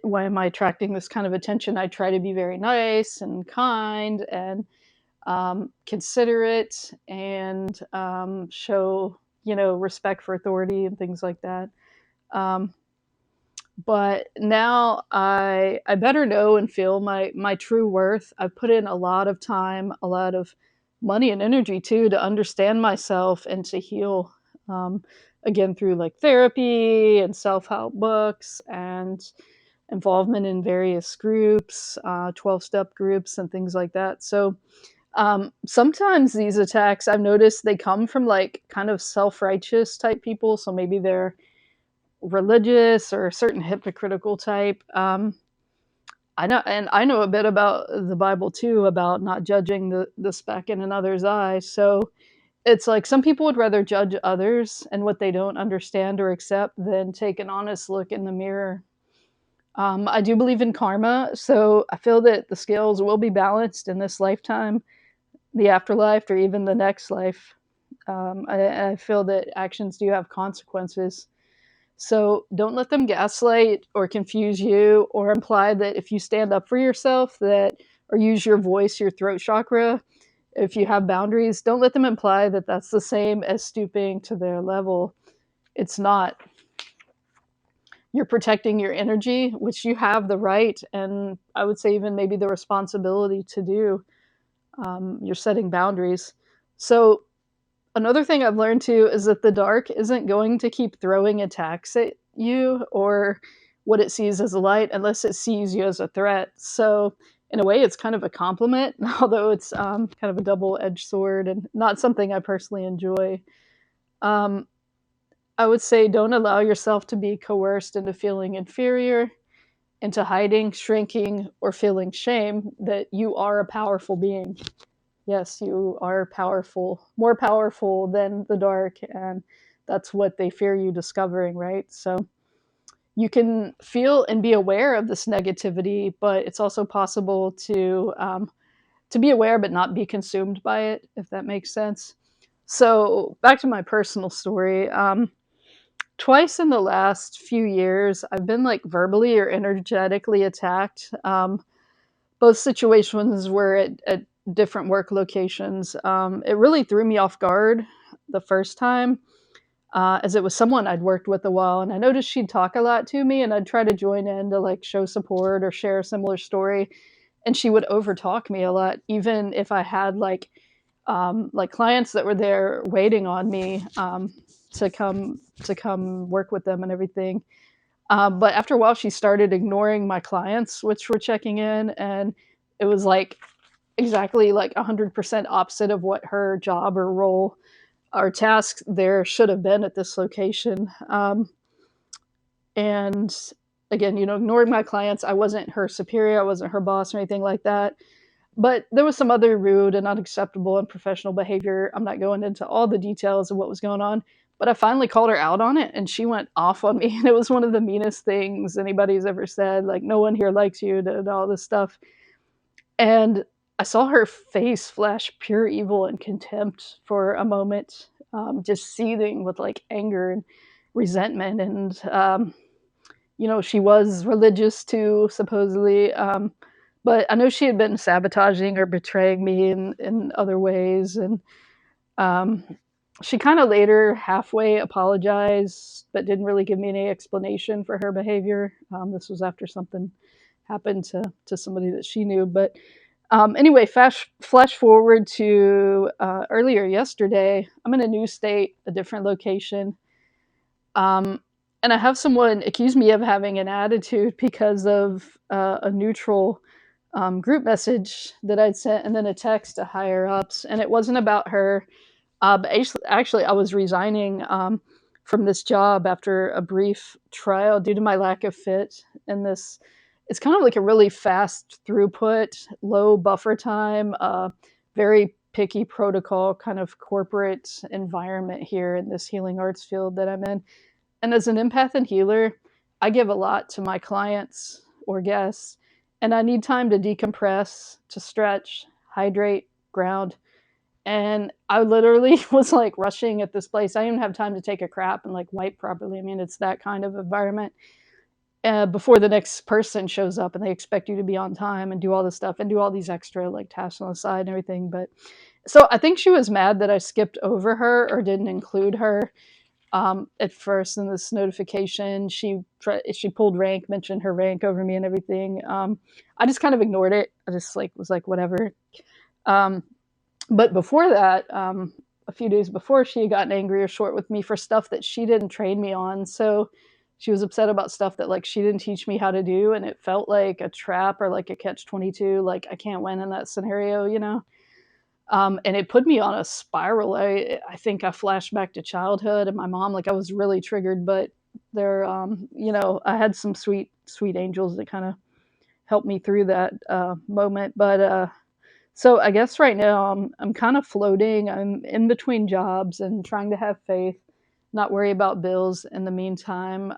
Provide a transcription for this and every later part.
why am I attracting this kind of attention? I try to be very nice and kind and considerate and show, respect for authority and things like that. Um, but now I better know and feel my true worth. I've put in a lot of time, a lot of money and energy too to understand myself and to heal. Um, Again, through like therapy and self help books and involvement in various groups, 12-step groups, and things like that. So sometimes these attacks, I've noticed they come from like kind of self righteous type people. So maybe they're religious or a certain hypocritical type. I know a bit about the Bible too, about not judging the speck in another's eye. So it's like some people would rather judge others and what they don't understand or accept than take an honest look in the mirror. I do believe in karma, so I feel that the scales will be balanced in this lifetime, the afterlife, or even the next life. I feel that actions do have consequences. So don't let them gaslight or confuse you or imply that if you stand up for yourself that or use your voice, your throat chakra, if you have boundaries, don't let them imply that that's the same as stooping to their level. It's not. You're protecting your energy, which you have the right and I would say even maybe the responsibility to do. You're setting boundaries. So another thing I've learned too is that the dark isn't going to keep throwing attacks at you or what it sees as a light unless it sees you as a threat. So, in a way, it's kind of a compliment, although it's kind of a double edged sword and not something I personally enjoy. Um, I would say don't allow yourself to be coerced into feeling inferior, into hiding, shrinking, or feeling shame that you are a powerful being. Yes, you are powerful, more powerful than the dark, and that's what they fear you discovering, right? So you can feel and be aware of this negativity, but it's also possible to be aware but not be consumed by it, if that makes sense. So back to my personal story. Twice in the last few years, I've been like verbally or energetically attacked. Both situations were at different work locations. It really threw me off guard the first time, as it was someone I'd worked with a while, and I noticed she'd talk a lot to me, and I'd try to join in to like show support or share a similar story, and she would overtalk me a lot, even if I had like clients that were there waiting on me to come work with them and everything. But after a while, she started ignoring my clients, which were checking in, and it was like exactly like 100% opposite of what her job or role or task there should have been at this location. And again, ignoring my clients, I wasn't her superior, I wasn't her boss or anything like that. But there was some other rude and unacceptable and professional behavior. I'm not going into all the details of what was going on, but I finally called her out on it and she went off on me. And it was one of the meanest things anybody's ever said. Like, no one here likes you, and all this stuff. And I saw her face flash pure evil and contempt for a moment, just seething with like anger and resentment. And, she was religious too, supposedly. But I know she had been sabotaging or betraying me in other ways. And um, she kind of later halfway apologized, but didn't really give me any explanation for her behavior. This was after something happened to somebody that she knew. But anyway, flash forward to earlier yesterday. I'm in a new state, a different location. Um, and I have someone accuse me of having an attitude because of a neutral group message that I'd sent and then a text to higher ups. And it wasn't about her. But actually, I was resigning from this job after a brief trial due to my lack of fit in this. It's kind of like a really fast throughput, low buffer time, very picky protocol kind of corporate environment here in this healing arts field that I'm in. And as an empath and healer, I give a lot to my clients or guests, and I need time to decompress, to stretch, hydrate, ground. And I literally was like rushing at this place. I didn't have time to take a crap and like wipe properly. I mean, it's that kind of environment. before the next person shows up, and they expect you to be on time and do all this stuff and do all these extra like tasks on the side and everything. But so I think she was mad that I skipped over her or didn't include her at first in this notification. She pulled rank, mentioned her rank over me and everything. I just kind of ignored it. I just like was like whatever. Um, but before that, a few days before, she had gotten angry or short with me for stuff that she didn't train me on. So she was upset about stuff that like she didn't teach me how to do, and it felt like a trap or like a catch 22. Like I can't win in that scenario, you know. And it put me on a spiral. I think I flashed back to childhood and my mom. Like I was really triggered, but there, you know, I had some sweet angels that kind of helped me through that moment. But so I guess right now I'm kind of floating. I'm in between jobs and trying to have faith, not worry about bills in the meantime.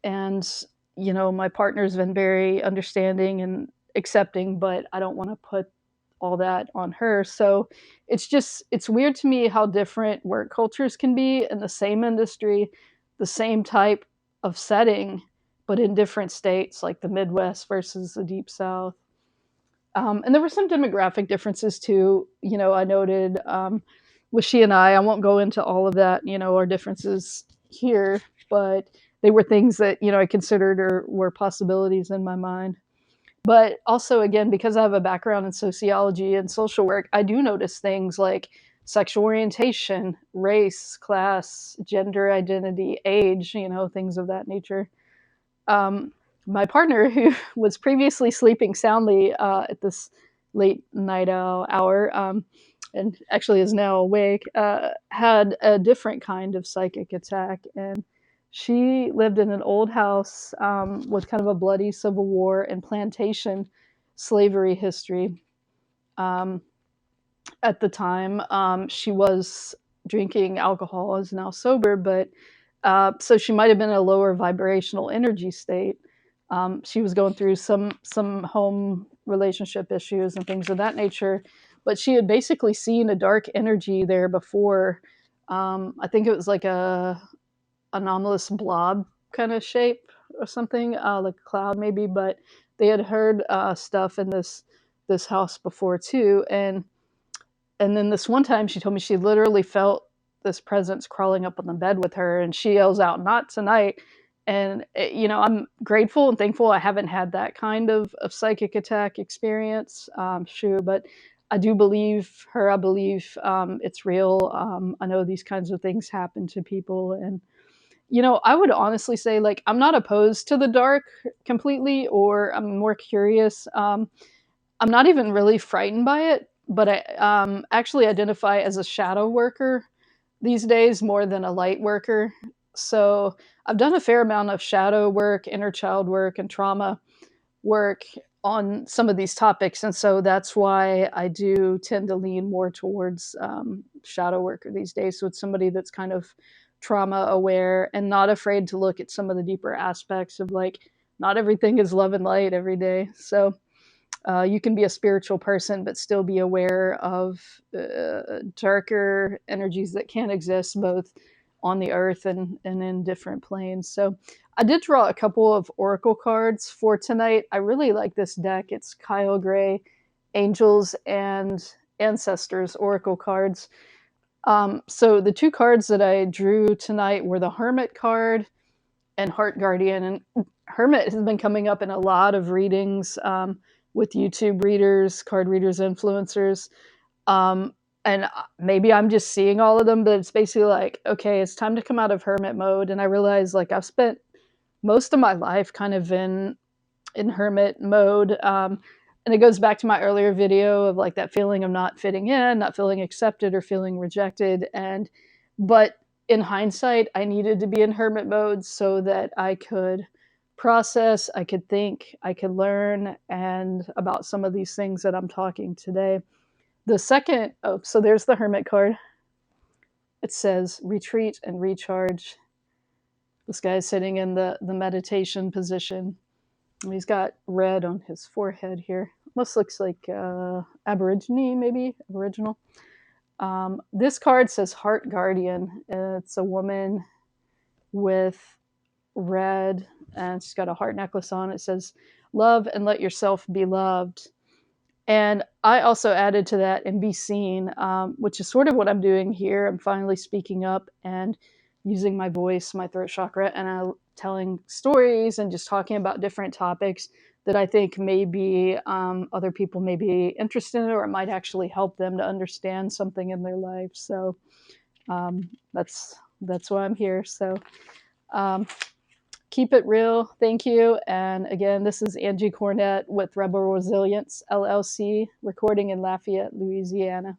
And you know, my partner's been very understanding and accepting, but I don't want to put all that on her. So it's weird to me how different work cultures can be in the same industry, the same type of setting, but in different states, like the Midwest versus the Deep South. And there were some demographic differences too. You know, I noted with she and I won't go into all of that, you know, our differences here, but they were things that, you know, I considered or were possibilities in my mind. But also, again, because I have a background in sociology and social work, I do notice things like sexual orientation, race, class, gender identity, age, you know, things of that nature. Um, my partner, who was previously sleeping soundly at this late night hour, and actually is now awake, had a different kind of psychic attack. And she lived in an old house with kind of a bloody Civil War and plantation slavery history. Um, at the time, she was drinking alcohol, is now sober, but so she might have been in a lower vibrational energy state. She was going through some home relationship issues and things of that nature, but she had basically seen a dark energy there before. I think it was like a anomalous blob kind of shape or something, like a cloud maybe. But they had heard stuff in this house before too, and then this one time she told me she literally felt this presence crawling up on the bed with her, and she yells out, "Not tonight." And you know, I'm grateful and thankful I haven't had that kind of psychic attack experience. Sure, but I do believe her. I believe it's real. I know these kinds of things happen to people, and you know, I would honestly say like I'm not opposed to the dark completely, or I'm more curious. I'm not even really frightened by it, but I actually identify as a shadow worker these days more than a light worker. So I've done a fair amount of shadow work, inner child work, and trauma work on some of these topics. And so that's why I do tend to lean more towards shadow worker these days. So it's somebody that's kind of trauma aware and not afraid to look at some of the deeper aspects of like, not everything is love and light every day. So you can be a spiritual person, but still be aware of darker energies that can exist both on the earth and in different planes. So I did draw a couple of oracle cards for tonight. I really like this deck. It's Kyle Gray, Angels and Ancestors Oracle cards. So the two cards that I drew tonight were the Hermit card and Heart Guardian. And Hermit has been coming up in a lot of readings with YouTube readers, card readers, influencers. Um, and maybe I'm just seeing all of them, but it's basically like, okay, it's time to come out of hermit mode. And I realize like I've spent most of my life kind of in hermit mode. And it goes back to my earlier video of like that feeling of not fitting in, not feeling accepted or feeling rejected. But in hindsight, I needed to be in hermit mode so that I could process, I could think, I could learn, and about some of these things that I'm talking today. The second, oh, so there's the hermit card. It says retreat and recharge. This guy's sitting in the meditation position. He's got red on his forehead here. Almost looks like Aborigine, maybe Aboriginal. This card says Heart Guardian. It's a woman with red, and she's got a heart necklace on. It says, "Love and let yourself be loved." And I also added to that and be seen, which is sort of what I'm doing here. I'm finally speaking up and using my voice, my throat chakra, and telling stories and just talking about different topics that I think maybe other people may be interested in, or it might actually help them to understand something in their life. So that's why I'm here. So um, keep it real. Thank you. And again, this is Angie Cornett with Rebel Resilience LLC, recording in Lafayette, Louisiana.